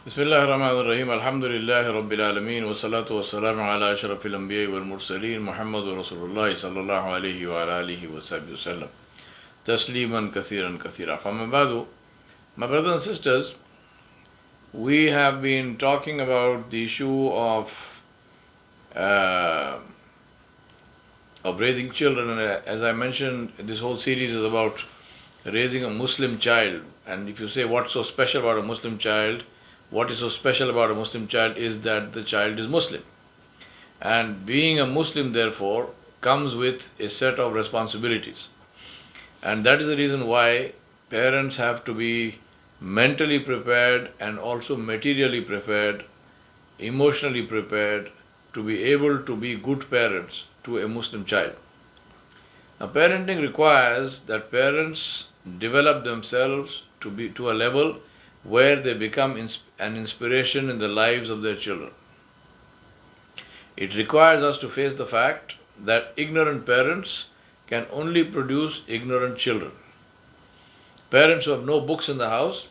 Bismillahir Rahmanir Rahim. Alhamdulillahi Rabbil Alameen. Wa salatu wa salam ala ashrafil anbiya wal mursaleen. Muhammadur Rasulullah sallallahu alayhi wa alihi wa sahbihi wa sallam. Tasliman kathiran kathira. Famabadu, my brothers and sisters, we have been talking about the issue uh, of raising children, and as I mentioned, this whole series is about raising a Muslim child. And if you say what's so special about a Muslim child, what is so special about a Muslim child is that the child is Muslim. And being a Muslim, therefore, comes with a set of responsibilities. And that is the reason why parents have to be mentally prepared and also materially prepared, emotionally prepared to be able to be good parents to a Muslim child. Now, parenting requires that parents develop themselves to be to a level where they become an inspiration in the lives of their children. It requires us to face the fact that ignorant parents can only produce ignorant children. Parents who have no books in the house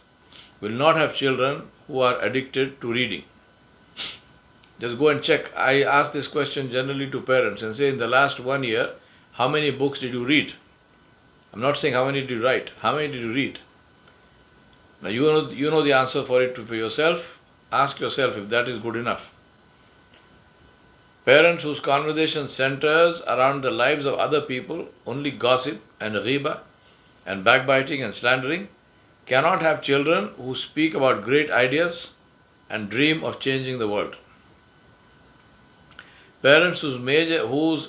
will not have children who are addicted to reading. Just go and check. I ask this question generally to parents and say, in the last 1 year, how many books did you read? I'm not saying how many did you write. How many did you read? Now you know the answer for it for yourself. Ask yourself if that is good enough. Parents whose conversation centers around the lives of other people, only gossip and ghiba and backbiting and slandering, cannot have children who speak about great ideas and dream of changing the world. Parents whose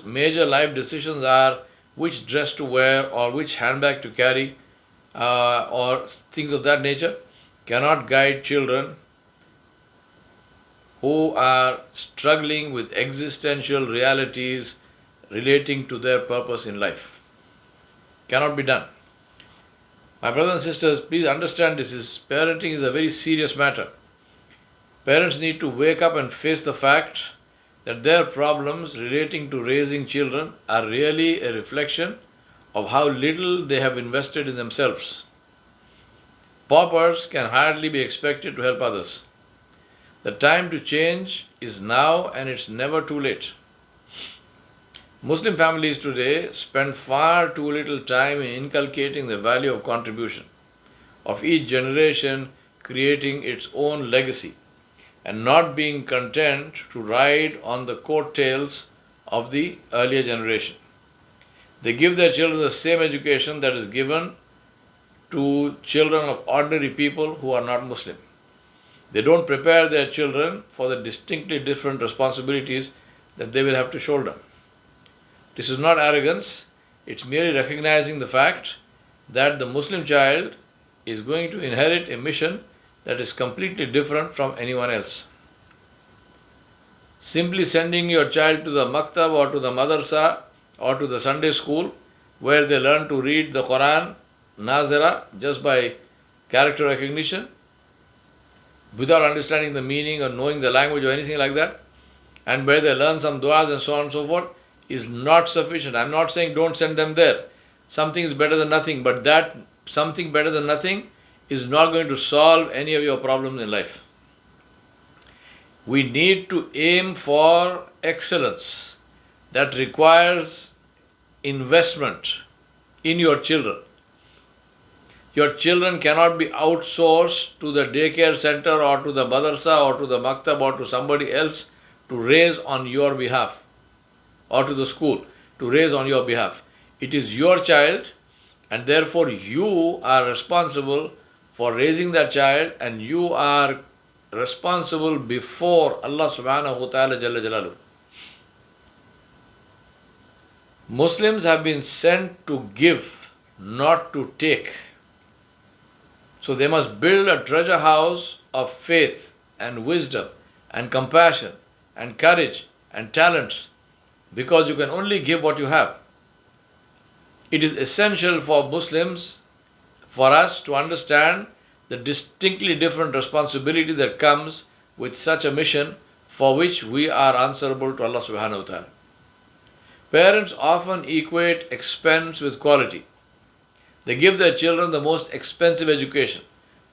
major life decisions are which dress to wear or which handbag to carry or things of that nature cannot guide children who are struggling with existential realities relating to their purpose in life. Cannot be done. My brothers and sisters, please understand parenting is a very serious matter. Parents need to wake up and face the fact that their problems relating to raising children are really a reflection of how little they have invested in themselves. Paupers can hardly be expected to help others. The time to change is now, and it's never too late. Muslim families today spend far too little time in inculcating the value of contribution, of each generation creating its own legacy, and not being content to ride on the coattails of the earlier generation. They give their children the same education that is given to children of ordinary people who are not Muslim. They don't prepare their children for the distinctly different responsibilities that they will have to shoulder. This is not arrogance, it's merely recognizing the fact that the Muslim child is going to inherit a mission that is completely different from anyone else. Simply sending your child to the maktab or to the madrasa or to the Sunday school where they learn to read the Quran, Nazira, just by character recognition, without understanding the meaning or knowing the language or anything like that, and where they learn some du'as and so on and so forth, is not sufficient. I'm not saying don't send them there. Something is better than nothing, but that something better than nothing is not going to solve any of your problems in life. We need to aim for excellence. That requires investment in your children. Your children cannot be outsourced to the daycare center or to the madrasa or to the maktab or to somebody else to raise on your behalf, or to the school to raise on your behalf. It is your child, and therefore you are responsible for raising that child, and you are responsible before Allah subhanahu wa ta'ala jalla jalaluhu. Muslims have been sent to give, not to take. So they must build a treasure house of faith and wisdom and compassion and courage and talents, because you can only give what you have. It is essential for Muslims, for us to understand the distinctly different responsibility that comes with such a mission for which we are answerable to Allah subhanahu wa ta'ala. Parents often equate expense with quality. They give their children the most expensive education,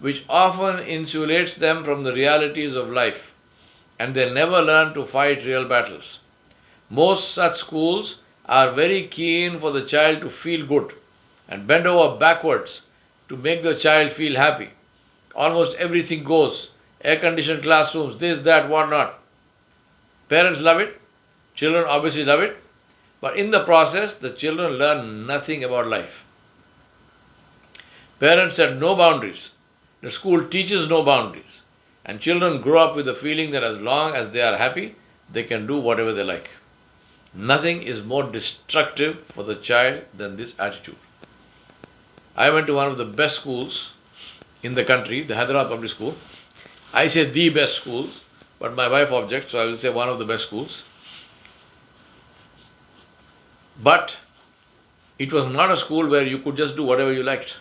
which often insulates them from the realities of life, and they never learn to fight real battles. Most such schools are very keen for the child to feel good and bend over backwards to make the child feel happy. Almost everything goes. Air conditioned classrooms, this, that, what not. Parents love it, children obviously love it, but in the process, the children learn nothing about life. Parents set no boundaries. The school teaches no boundaries. And children grow up with the feeling that as long as they are happy, they can do whatever they like. Nothing is more destructive for the child than this attitude. I went to one of the best schools in the country, the Hyderabad Public School. I say the best schools, but my wife objects, so I will say one of the best schools. But it was not a school where you could just do whatever you liked.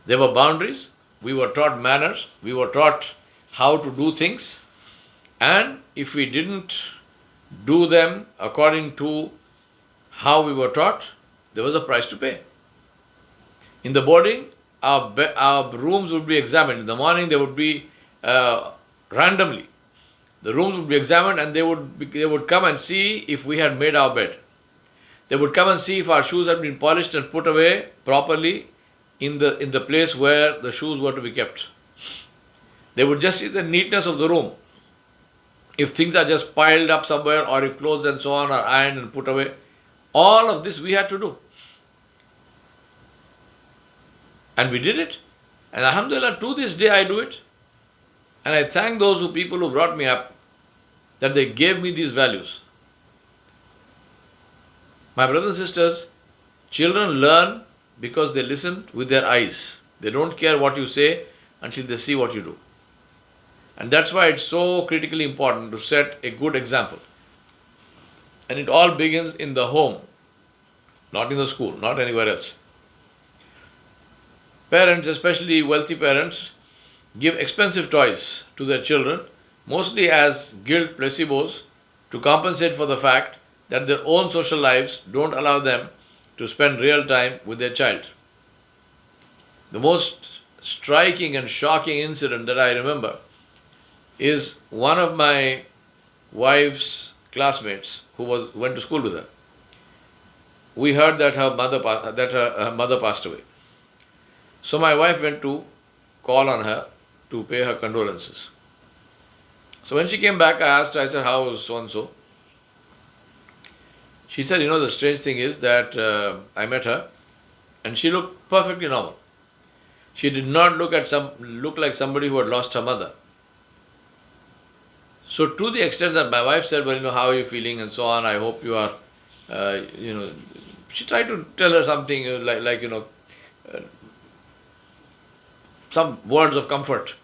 There were boundaries, we were taught manners, we were taught how to do things, and if we didn't do them according to how we were taught, there was a price to pay. In the boarding, our rooms would be examined. In the morning, they would be randomly. The rooms would be examined, and they would come and see if we had made our bed. They would come and see if our shoes had been polished and put away properly in the place where the shoes were to be kept. They would just see the neatness of the room. If things are just piled up somewhere, or if clothes and so on are ironed and put away, all of this we had to do. And we did it. And alhamdulillah, to this day I do it. And I thank those people who brought me up, that they gave me these values. My brothers and sisters, children learn because they listen with their eyes. They don't care what you say until they see what you do. And that's why it's so critically important to set a good example. And it all begins in the home, not in the school, not anywhere else. Parents, especially wealthy parents, give expensive toys to their children, mostly as guilt placebos, to compensate for the fact that their own social lives don't allow them to spend real time with their child. The most striking and shocking incident that I remember is one of my wife's classmates who went to school with her. We heard that her mother passed away. So my wife went to call on her to pay her condolences. So when she came back, I asked her, I said, how was so and so? She said, the strange thing is that I met her and she looked perfectly normal. She did not look like somebody who had lost her mother. So to the extent that my wife said, well, how are you feeling and so on, I hope you are, she tried to tell her something like some words of comfort.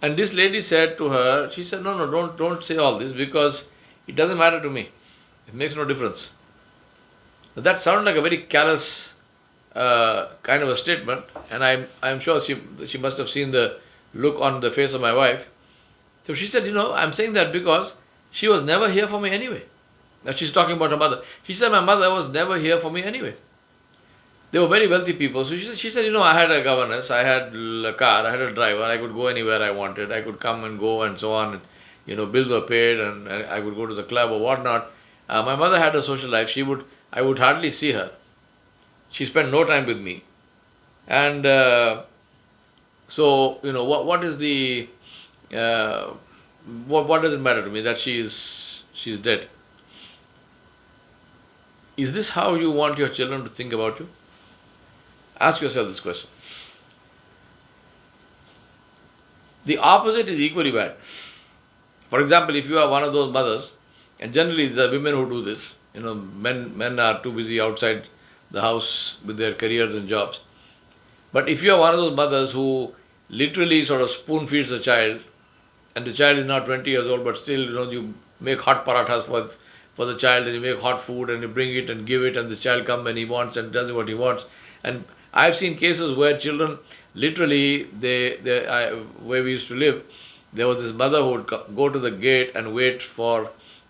And this lady said to her, she said, no, don't say all this because it doesn't matter to me. It makes no difference. That sounded like a very callous kind of a statement, and I'm sure she must have seen the look on the face of my wife. So she said, I'm saying that because she was never here for me anyway. Now she's talking about her mother. She said, my mother was never here for me anyway. They were very wealthy people. So she said, I had a governess, I had a car, I had a driver, I could go anywhere I wanted, I could come and go and so on. And, bills were paid and I could go to the club or whatnot. My mother had a social life. I would hardly see her. She spent no time with me. And so, what is the... what does it matter to me that she's dead? Is this how you want your children to think about you? Ask yourself this question. The opposite is equally bad. For example, if you are one of those mothers, and generally it's the women who do this, men are too busy outside the house with their careers and jobs. But if you are one of those mothers who literally sort of spoon feeds the child, and the child is now 20 years old, but still, you make hot parathas for the child, and you make hot food, and you bring it and give it, and the child comes when he wants and does what he wants. And I've seen cases where children, literally, where we used to live, there was this mother who would go to the gate and wait for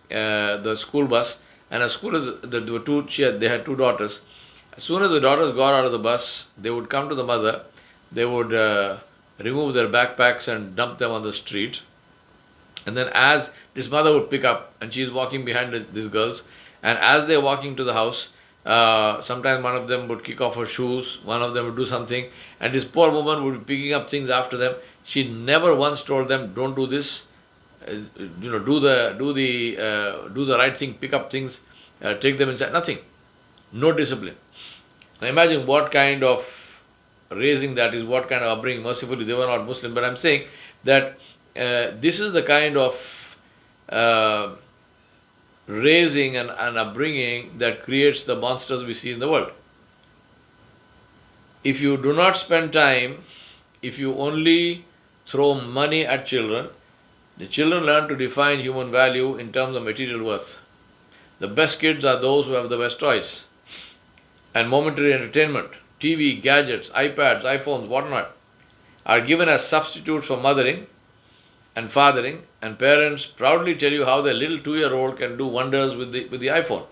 the school bus. And as school as they had two daughters. As soon as the daughters got out of the bus, they would come to the mother, they would remove their backpacks and dump them on the street. And then, as this mother would pick up, and she's walking behind these girls, and as they're walking to the house, sometimes one of them would kick off her shoes, one of them would do something, and this poor woman would be picking up things after them. She never once told them, "Don't do this. Do the right thing. Pick up things, take them inside." Nothing. No discipline. Now imagine what kind of raising that is, what kind of upbringing. Mercifully, they were not Muslim, but I'm saying that this is the kind of raising and upbringing that creates the monsters we see in the world. If you do not spend time, if you only throw money at children, the children learn to define human value in terms of material worth. The best kids are those who have the best toys and momentary entertainment. TV, gadgets, iPads, iPhones, whatnot are given as substitutes for mothering and fathering, and parents proudly tell you how their little 2-year-old can do wonders with the iPhone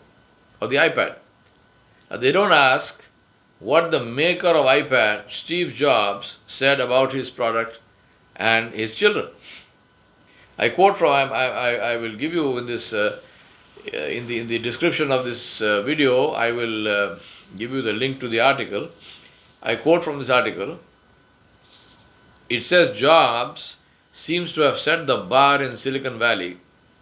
or the iPad. They don't ask what the maker of iPad, Steve Jobs, said about his product and his children. I quote from, I will give you in this in the description of this video, I will give you the link to the article. I quote from this article. It says Jobs seems to have set the bar in Silicon Valley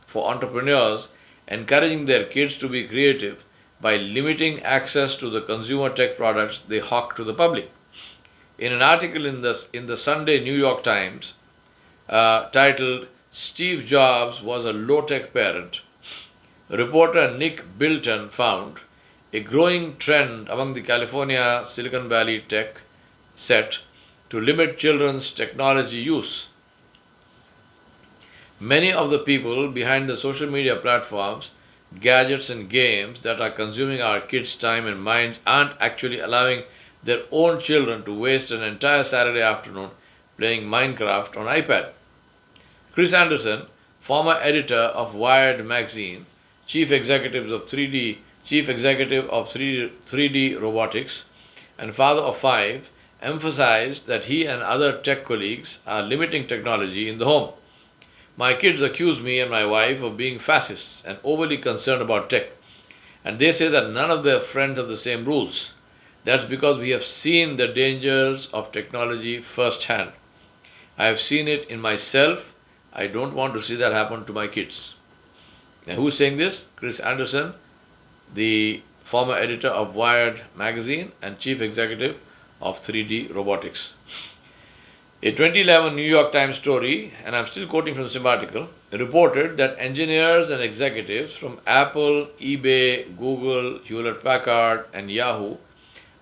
for entrepreneurs, encouraging their kids to be creative by limiting access to the consumer tech products they hawk to the public. In an article in the Sunday New York Times titled "Steve Jobs was a low-tech parent," reporter Nick Bilton found a growing trend among the California Silicon Valley tech set to limit children's technology use. Many of the people behind the social media platforms, gadgets, and games that are consuming our kids' time and minds aren't actually allowing their own children to waste an entire Saturday afternoon playing Minecraft on iPad. Chris Anderson, former editor of Wired magazine, chief executive of 3D robotics, and father of 5, emphasized that he and other tech colleagues are limiting technology in the home. "My kids accuse me and my wife of being fascists and overly concerned about tech, and they say that none of their friends have the same rules. That's because we have seen the dangers of technology firsthand. I have seen it in myself. I don't want to see that happen to my kids." Now, who's saying this? Chris Anderson, the former editor of Wired magazine and chief executive of 3D robotics. A 2011 New York Times story, and I'm still quoting from the same article, reported that engineers and executives from Apple, eBay, Google, Hewlett-Packard, and Yahoo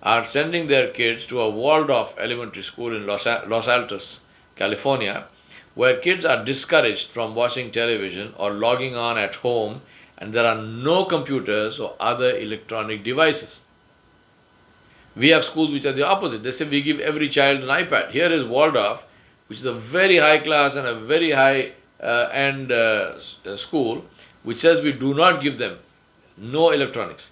are sending their kids to a walled-off elementary school in Los Altos, California, where kids are discouraged from watching television or logging on at home, and there are no computers or other electronic devices. We have schools which are the opposite. They say we give every child an iPad. Here is Waldorf, which is a very high class and a very high end school, which says we do not give them no electronics.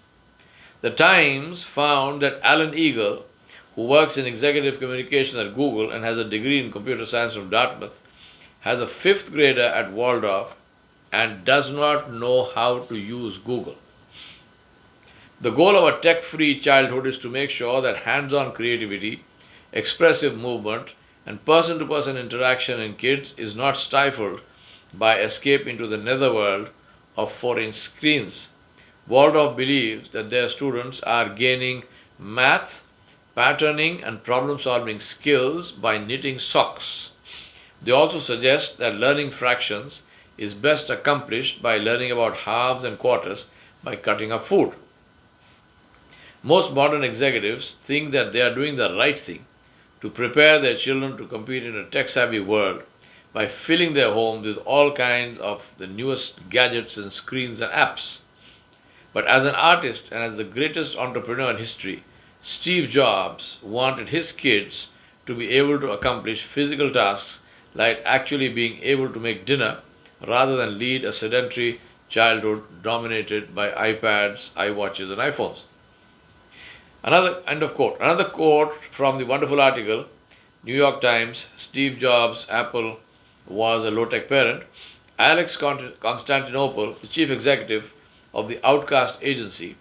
The Times found that Alan Eagle, who works in executive communications at Google and has a degree in computer science from Dartmouth, has a 5th grader at Waldorf and does not know how to use Google. The goal of a tech-free childhood is to make sure that hands-on creativity, expressive movement, and person-to-person interaction in kids is not stifled by escape into the netherworld of foreign screens. Waldorf believes that their students are gaining math, patterning, and problem-solving skills by knitting socks. They also suggest that learning fractions is best accomplished by learning about halves and quarters by cutting up food. Most modern executives think that they are doing the right thing to prepare their children to compete in a tech-savvy world by filling their homes with all kinds of the newest gadgets and screens and apps. But as an artist and as the greatest entrepreneur in history, Steve Jobs wanted his kids to be able to accomplish physical tasks like actually being able to make dinner rather than lead a sedentary childhood dominated by iPads, iWatches, and iPhones. Another end of quote. Another quote from the wonderful article: New York Times, Steve Jobs, Apple, was a low-tech parent. Alex Constantinople, the chief executive of the Outcast Agency,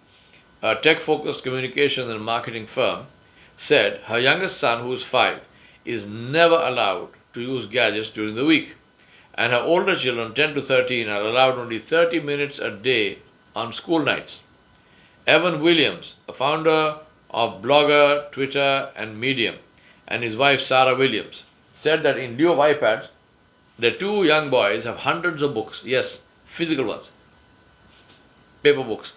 a tech-focused communications and marketing firm, said her youngest son, who is 5, is never allowed to use gadgets during the week, and her older children, 10 to 13, are allowed only 30 minutes a day on school nights. Evan Williams, a founder of Blogger, Twitter, and Medium, and his wife Sarah Williams, said that in lieu of iPads, the two young boys have hundreds of books, yes, physical ones, paper books,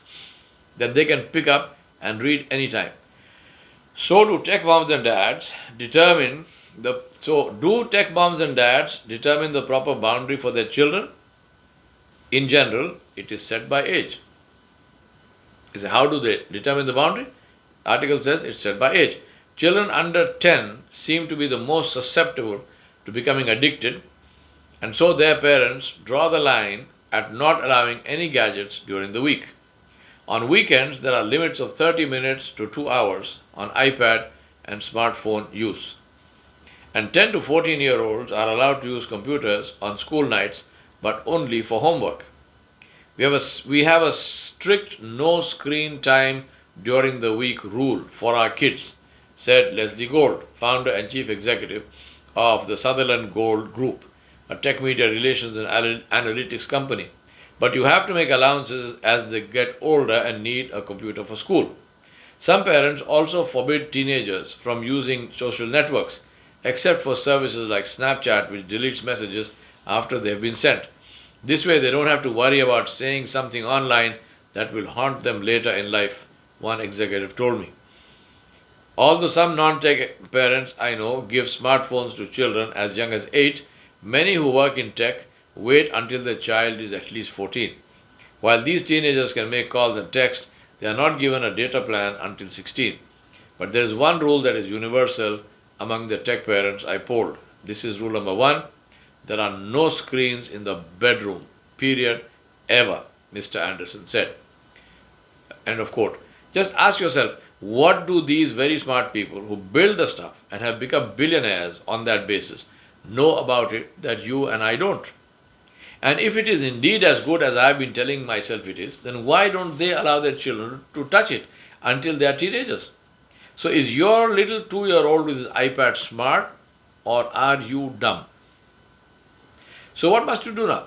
that they can pick up and read anytime. So do tech moms and dads determine the proper boundary for their children? In general, it is set by age. You say, how do they determine the boundary? Article says it's set by age. Children under 10 seem to be the most susceptible to becoming addicted, and so their parents draw the line at not allowing any gadgets during the week. On weekends, there are limits of 30 minutes to 2 hours on iPad and smartphone use. And 10 to 14-year-olds are allowed to use computers on school nights, but only for homework. We have a strict no screen time during the week rule for our kids, said Leslie Gold, founder and chief executive of the Sutherland Gold Group, a tech media relations and analytics company. But you have to make allowances as they get older and need a computer for school. Some parents also forbid teenagers from using social networks, except for services like Snapchat, which deletes messages after they have been sent. This way, they don't have to worry about saying something online that will haunt them later in life, one executive told me. Although some non-tech parents I know give smartphones to children as young as 8, many who work in tech wait until their child is at least 14. While these teenagers can make calls and text, they are not given a data plan until 16. But there is one rule that is universal among the tech parents I polled. This is rule number 1. There are no screens in the bedroom, period, ever, Mr. Anderson said. End of quote. Just ask yourself, what do these very smart people who build the stuff and have become billionaires on that basis know about it that you and I don't? And if it is indeed as good as I've been telling myself it is, then why don't they allow their children to touch it until they are teenagers? So is your little 2-year-old with his iPad smart, or are you dumb? So what must you do now?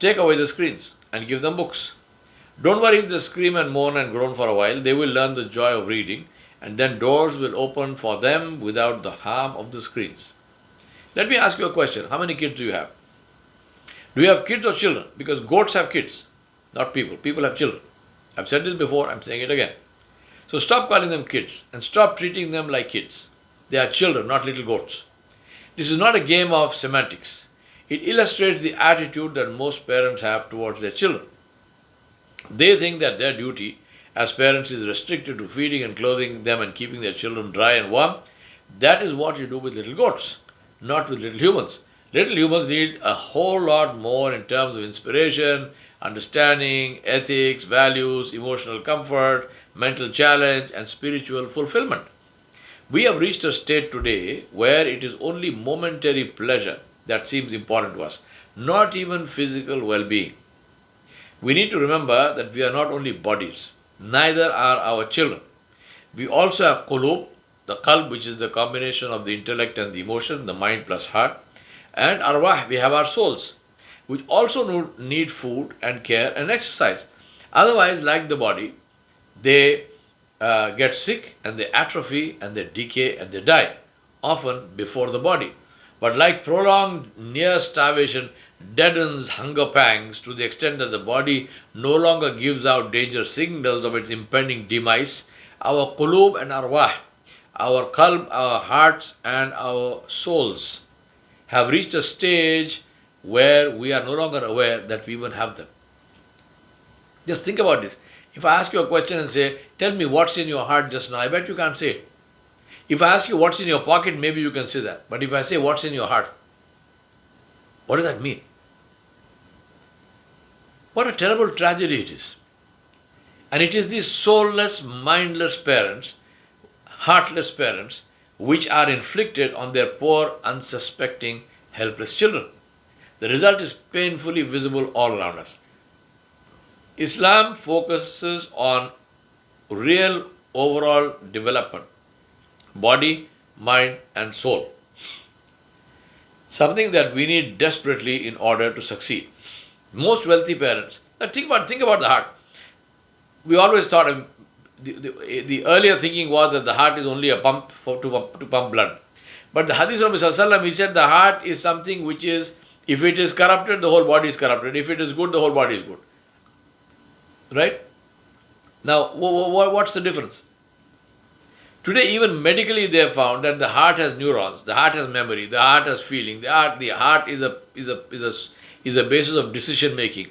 Take away the screens and give them books. Don't worry if they scream and moan and groan for a while. They will learn the joy of reading, and then doors will open for them without the harm of the screens. Let me ask you a question. How many kids do you have? Do you have kids or children? Because goats have kids, not people. People have children. I've said this before, I'm saying it again. So stop calling them kids and stop treating them like kids. They are children, not little goats. This is not a game of semantics. It illustrates the attitude that most parents have towards their children. They think that their duty as parents is restricted to feeding and clothing them and keeping their children dry and warm. That is what you do with little goats, not with little humans. Little humans need a whole lot more in terms of inspiration, understanding, ethics, values, emotional comfort, mental challenge, and spiritual fulfillment. We have reached a state today where it is only momentary pleasure that seems important to us, not even physical well-being. We need to remember that we are not only bodies, neither are our children. We also have qulub, the qalb, which is the combination of the intellect and the emotion, the mind plus heart, and arwah, we have our souls, which also need food and care and exercise. Otherwise, like the body, they get sick and they atrophy and they decay and they die, often before the body. But like prolonged near starvation deadens hunger pangs to the extent that the body no longer gives out danger signals of its impending demise, our qulub and arwah, our qalb, our hearts and our souls have reached a stage where we are no longer aware that we even have them. Just think about this. If I ask you a question and say, tell me what's in your heart just now, I bet you can't say it. If I ask you what's in your pocket, maybe you can say that. But if I say what's in your heart, what does that mean? What a terrible tragedy it is. And it is these soulless, mindless parents, heartless parents, which are inflicted on their poor, unsuspecting, helpless children. The result is painfully visible all around us. Islam focuses on real overall development, body, mind, and soul. Something that we need desperately in order to succeed. Most wealthy parents, now think about the heart. We always thought the earlier thinking was that the heart is only a pump to pump blood. But the hadith of Muhammad, he said the heart is something which is, if it is corrupted, the whole body is corrupted. If it is good, the whole body is good. Right? Now, what's the difference? Today, even medically, they have found that the heart has neurons, the heart has memory, the heart has feeling, the heart is a basis of decision making.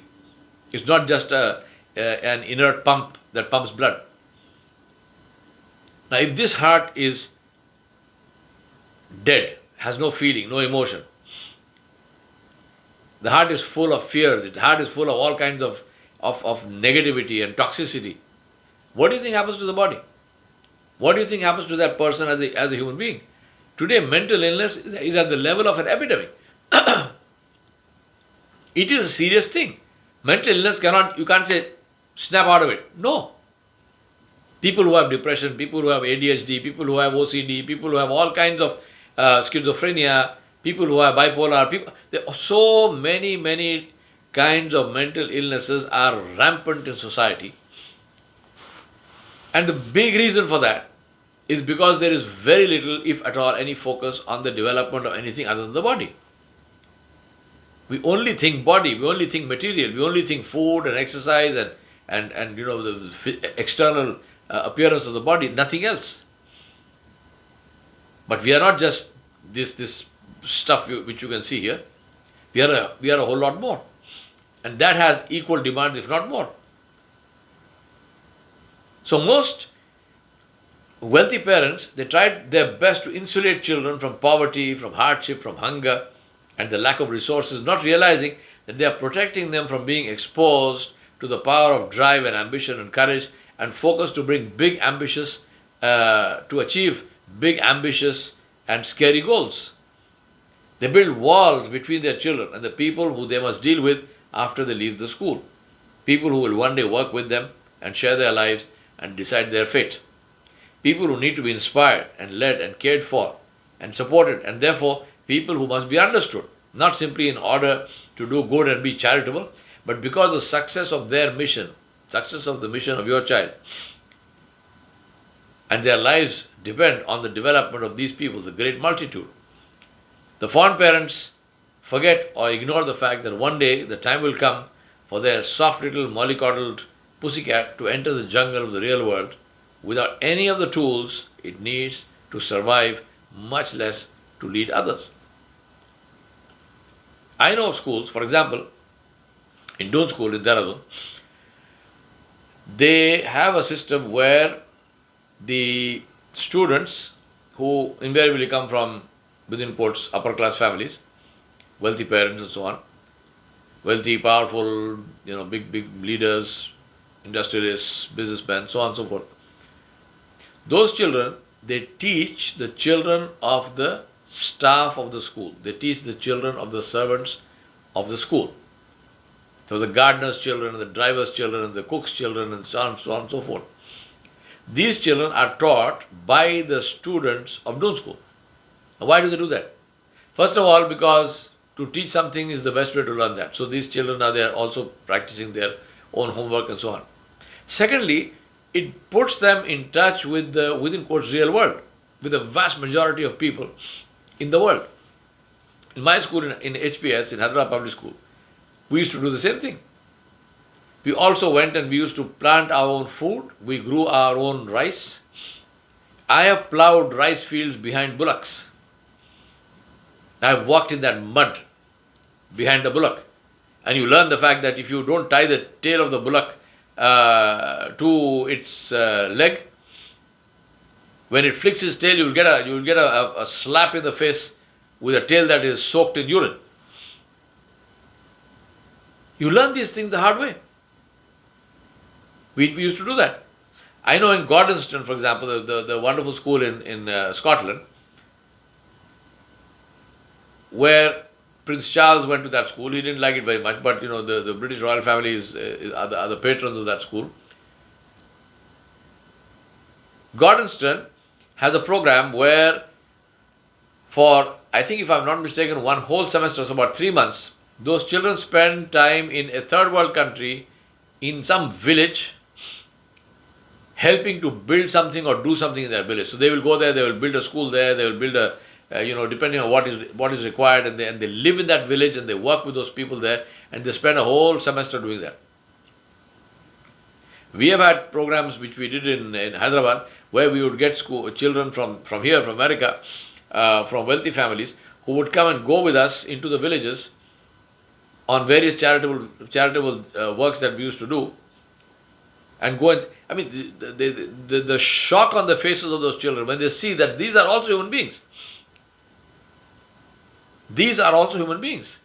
It's not just an inert pump that pumps blood. Now, if this heart is dead, has no feeling, no emotion, the heart is full of fears, the heart is full of all kinds of negativity and toxicity, what do you think happens to the body? What do you think happens to that person as a human being? Today, mental illness is at the level of an epidemic. It is a serious thing. Mental illness you can't say, snap out of it. No. People who have depression, people who have ADHD, people who have OCD, people who have all kinds of schizophrenia, people who have bipolar, there are so many kinds of mental illnesses are rampant in society. And the big reason for that is because there is very little, if at all, any focus on the development of anything other than the body. We only think body, we only think material, we only think food and exercise and the external appearance of the body, nothing else. But we are not just this stuff which you can see here. We are a whole lot more. And that has equal demands, if not more. So most wealthy parents, they tried their best to insulate children from poverty, from hardship, from hunger, and the lack of resources, not realizing that they are protecting them from being exposed to the power of drive and ambition and courage, and focus to bring to achieve big, ambitious, and scary goals. They build walls between their children and the people who they must deal with after they leave the school. People who will one day work with them and share their lives and decide their fate. People who need to be inspired and led and cared for and supported, and therefore people who must be understood, not simply in order to do good and be charitable, but because the success of their mission, success of the mission of your child, and their lives depend on the development of these people, the great multitude. The fond parents forget or ignore the fact that one day the time will come for their soft little mollycoddled pussycat to enter the jungle of the real world without any of the tools it needs to survive, much less to lead others. I know of schools, for example, in Doon School in Dehradun, they have a system where the students who invariably come from, within quotes, upper class families, wealthy parents and so on, wealthy, powerful, big leaders, industrialists, businessmen, so on and so forth. Those children, they teach the children of the staff of the school. They teach the children of the servants of the school. So the gardener's children, the driver's children, and the cook's children, and so on and so forth. These children are taught by the students of Doon School. Now, why do they do that? First of all, because to teach something is the best way to learn that. So these children are there also practicing their own homework and so on. Secondly, it puts them in touch with the, within quotes, real world, with the vast majority of people in the world. In my school, in HPS, in Hyderabad Public School, we used to do the same thing. We also went and we used to plant our own food. We grew our own rice. I have plowed rice fields behind bullocks. I have walked in that mud behind the bullock. And you learn the fact that if you don't tie the tail of the bullock to its leg, when it flicks its tail, you will get a slap in the face with a tail that is soaked in urine. You learn these things the hard way. We used to do that. I know in Gordonston, for example, the wonderful school in Scotland, where Prince Charles went to that school. He didn't like it very much, but the British royal family are the patrons of that school. Gordonston has a program where, for I think if I'm not mistaken, one whole semester, so about 3 months, those children spend time in a third world country in some village helping to build something or do something in their village. So they will go there, they will build a school there, they will build a, depending on what is required, and they live in that village and they work with those people there, and they spend a whole semester doing that. We have had programs which we did in Hyderabad where we would get children from here, from America, from wealthy families, who would come and go with us into the villages on various charitable works that we used to do, and go and, I mean, the shock on the faces of those children when they see that these are also human beings. These are also human beings.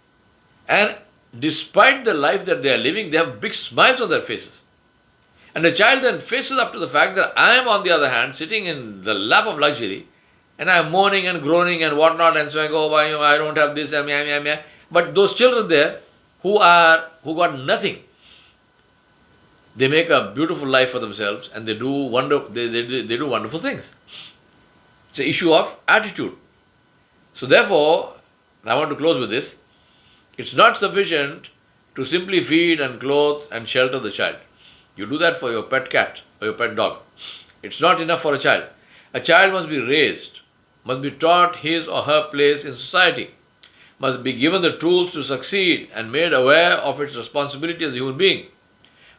And despite the life that they are living, they have big smiles on their faces. And the child then faces up to the fact that I am, on the other hand, sitting in the lap of luxury, and I am moaning and groaning and whatnot, and saying, oh, I don't have this, but those children there who got nothing, they make a beautiful life for themselves, and they do wonderful things. It's an issue of attitude. So therefore, I want to close with this. It's not sufficient to simply feed and clothe and shelter the child. You do that for your pet cat or your pet dog. It's not enough for a child. A child must be raised, must be taught his or her place in society, must be given the tools to succeed and made aware of its responsibility as a human being.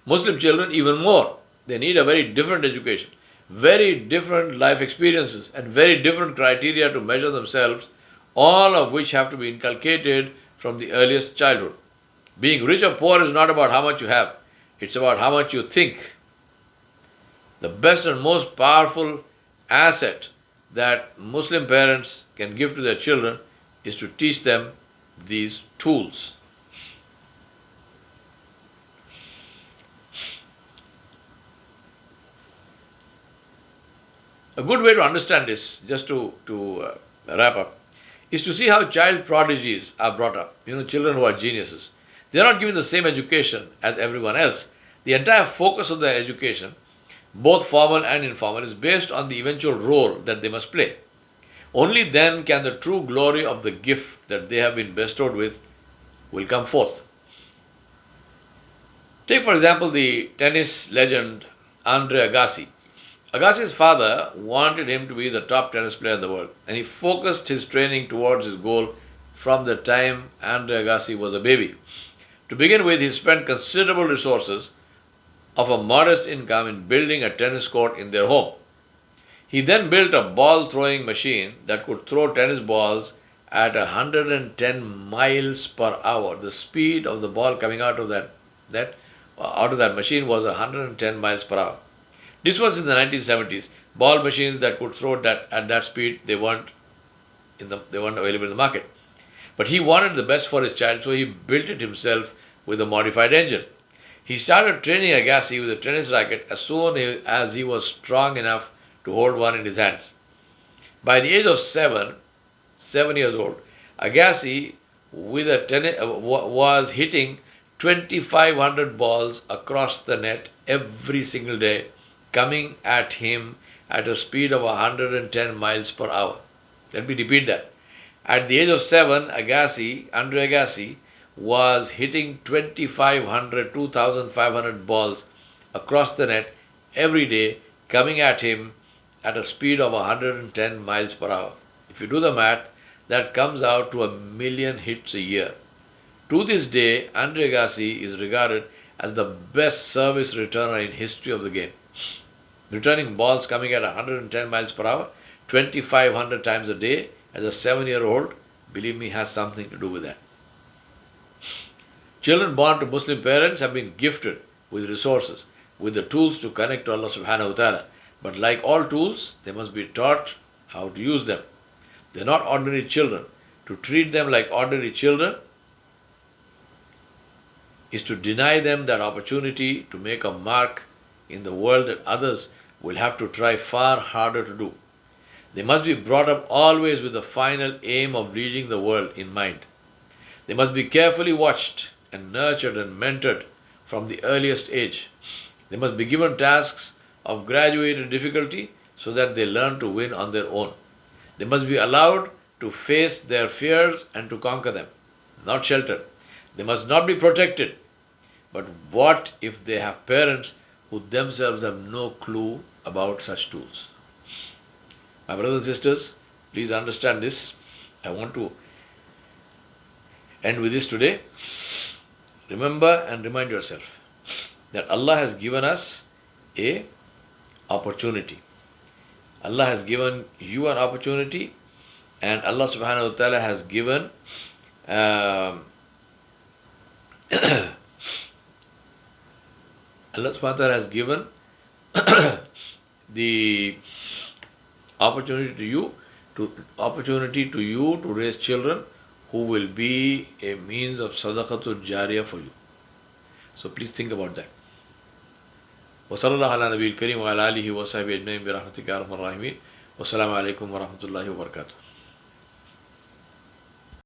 Muslim children even more. They need a very different education, very different life experiences, and very different criteria to measure themselves, all of which have to be inculcated from the earliest childhood. Being rich or poor is not about how much you have. It's about how much you think. The best and most powerful asset that Muslim parents can give to their children is to teach them these tools. A good way to understand this, just to wrap up, is to see how child prodigies are brought up. Children who are geniuses. They are not given the same education as everyone else. The entire focus of their education, both formal and informal, is based on the eventual role that they must play. Only then can the true glory of the gift that they have been bestowed with will come forth. Take, for example, the tennis legend Andre Agassi. Agassi's father wanted him to be the top tennis player in the world, and he focused his training towards his goal from the time Andre Agassi was a baby. To begin with, he spent considerable resources of a modest income in building a tennis court in their home. He then built a ball throwing machine that could throw tennis balls at 110 miles per hour. The speed of the ball coming out of that machine was 110 miles per hour. This was in the 1970s. Ball machines that could throw that at that speed, they weren't available in the market. But he wanted the best for his child, so he built it himself with a modified engine. He started training Agassi with a tennis racket as soon as he was strong enough to hold one in his hands. By the age of 7 years old, Agassi was hitting 2,500 balls across the net every single day, coming at him at a speed of 110 miles per hour. Let me repeat that. At the age of 7, Andre Agassi was hitting 2,500 balls across the net every day, coming at him at a speed of 110 miles per hour. If you do the math, that comes out to 1 million hits a year. To this day, Andre Agassi is regarded as the best service returner in history of the game. Returning balls coming at 110 miles per hour, 2,500 times a day, as a 7-year-old, believe me, has something to do with that. Children born to Muslim parents have been gifted with resources, with the tools to connect to Allah subhanahu wa ta'ala. But like all tools, they must be taught how to use them. They are not ordinary children. To treat them like ordinary children is to deny them that opportunity to make a mark in the world that others will have to try far harder to do. They must be brought up always with the final aim of leading the world in mind. They must be carefully watched and nurtured and mentored from the earliest age. They must be given tasks of graduated difficulty so that they learn to win on their own. They must be allowed to face their fears and to conquer them, not sheltered. They must not be protected. But what if they have parents who themselves have no clue about such tools? My brothers and sisters, please understand this. I want to end with this today. Remember and remind yourself that Allah has given us a opportunity. Allah has given you an opportunity, and Allah subhanahu wa ta'ala has given Allah subhanahu wa ta'ala has given the opportunity to you to raise children who will be a means of sadaqatul jariyah for you. So please think about that. وصلى الله على نبي الكريم وعلى آله وصحبه أجمعين برحمتك يا أرحم الراحمين والسلام عليكم ورحمة الله وبركاته.